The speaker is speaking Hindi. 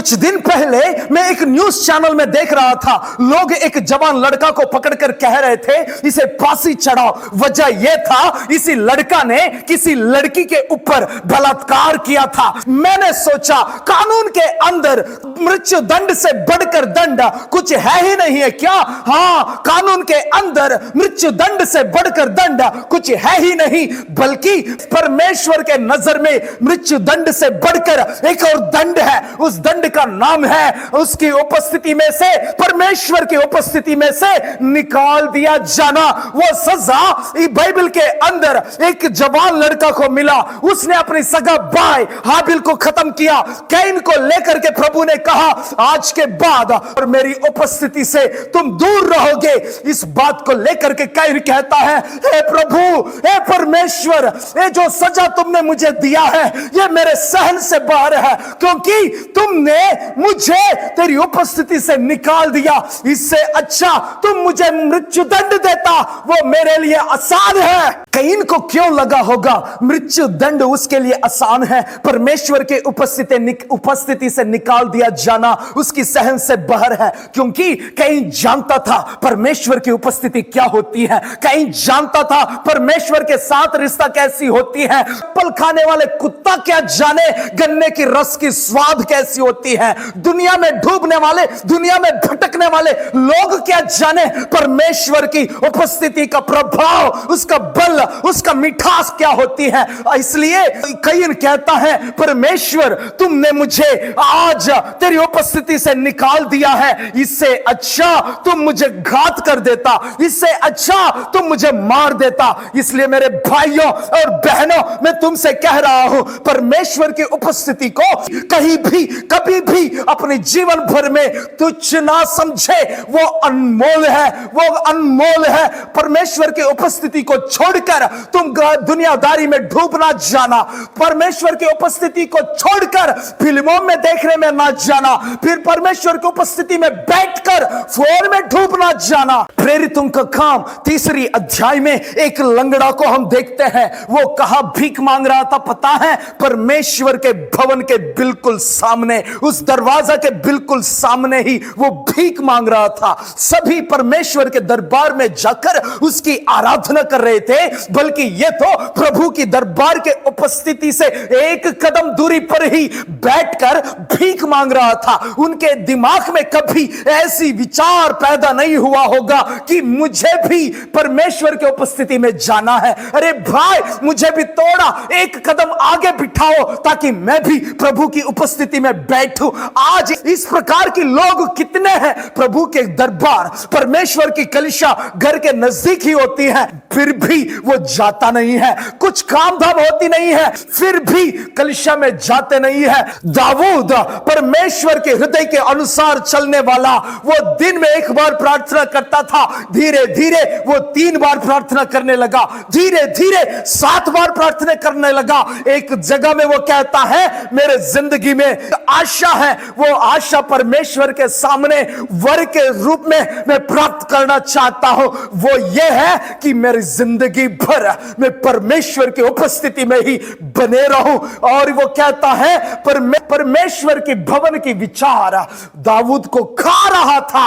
कुछ दिन पहले मैं एक न्यूज चैनल में देख रहा था, लोग एक जवान लड़का को पकड़कर कह रहे थे इसे फांसी चढ़ाओ। वजह यह था इसी लड़का ने किसी लड़की के ऊपर बलात्कार किया था। मैंने सोचा कानून के अंदर मृत्यु दंड से बढ़कर दंड कुछ है ही नहीं है क्या? हाँ, कानून के अंदर मृत्यु दंड से बढ़कर दंड कुछ है ही नहीं, बल्कि परमेश्वर के नजर में मृत्यु दंड से बढ़कर एक और दंड है। उस दंड का नाम है उसकी उपस्थिति में से, परमेश्वर की उपस्थिति में से निकाल दिया जाना। वो सजा बाइबल के अंदर एक जवान लड़का को मिला। उसने अपनी सगा भाई हाबिल को खत्म किया। कैन को लेकर के प्रभु ने कहा आज के बाद और मेरी उपस्थिति से तुम दूर रहोगे। इस बात को लेकर के कैन कहता है हे प्रभु, हे परमेश्वर, ये जो सजा तुमने मुझे दिया है ये मेरे सहन से बाहर है, क्योंकि तुमने मुझे तेरी उपस्थिति से निकाल दिया। इससे अच्छा तुम मुझे मृत्यु दंड देता, वो मेरे लिए आसान है। कैन को क्यों लगा होगा मृत्यु दंड उसके लिए आसान है? परमेश्वर के उपस्थिति से निकाल दिया जाना उसकी सहन से बाहर है, क्योंकि कैन जानता था परमेश्वर की उपस्थिति क्या होती है। कैन जानता था परमेश्वर के साथ रिश्ता कैसी होती है। पल खाने वाले कुत्ता क्या जाने गन्ने की रस की स्वाद कैसी होती है। दुनिया में डूबने वाले, दुनिया में भटकने वाले लोग क्या जाने परमेश्वर की उपस्थिति का प्रभाव, उसका बल, उसका मिठास क्या होती है। इसलिए कैन कहता है परमेश्वर तुमने मुझे आज तेरी उपस्थिति से निकाल दिया है, इससे अच्छा तुम मुझे घात कर देता, इससे अच्छा तुम मुझे मार देता। इसलिए मेरे भाइयों और बहनों, मैं तुमसे कह रहा हूं परमेश्वर की उपस्थिति को कहीं भी कभी भी अपने जीवन भर में तुच्छ ना समझे। वो अनमोल है, वो अनमोल है। परमेश्वर की उपस्थिति को छोड़कर तुम दुनियादारी में डूब ना जाना। परमेश्वर की उपस्थिति को छोड़कर फिल्मों में देखने में ना जाना, फिर परमेश्वर की उपस्थिति में बैठकर फोन में डूब ना जाना। प्रेरितों का काम 3 अध्याय में एक लंगड़ा को हम देखते हैं। वो कहां भीख मांग रहा था पता है? परमेश्वर के भवन के बिल्कुल सामने, उस दरवाजा के बिल्कुल सामने ही वो भीख मांग रहा था। सभी परमेश्वर के दरबार में जाकर उसकी आराधना कर रहे थे, बल्कि ये तो प्रभु की दरबार के उपस्थिति से एक कदम दूरी पर ही बैठकर भीख मांग रहा था। उनके दिमाग में कभी ऐसी विचार पैदा नहीं हुआ होगा कि मुझे भी परमेश्वर की उपस्थिति में जाना है। अरे भाई, मुझे भी थोड़ा एक कदम आगे बिठाओ ताकि मैं भी प्रभु की उपस्थिति में बैठूं। आज इस प्रकार के लोग कितने हैं? प्रभु के दरबार, परमेश्वर की कलीसिया घर के नजदीक ही होती है, फिर भी वो जाता नहीं है। कुछ काम धाम होती नहीं है, फिर भी कलीसिया में जाते नहीं है। दाऊद परमेश्वर के हृदय के अनुसार चलने वाला, वो दिन में एक बार प्रार्थना करता था, धीरे धीरे वो 3 बार प्रार्थना करने लगा, धीरे धीरे 7 बार प्रार्थना करने लगा। एक जगह में वो कहता है मेरे जिंदगी में आशा है, वो आशा परमेश्वर के सामने वर के रूप में मैं प्राप्त करना चाहता हूं। वो ये है कि मेरी जिंदगी भर मैं परमेश्वर की उपस्थिति में ही बने रहूं। और वो कहता है परमेश्वर के भवन की विचार दाऊद को खा रहा था।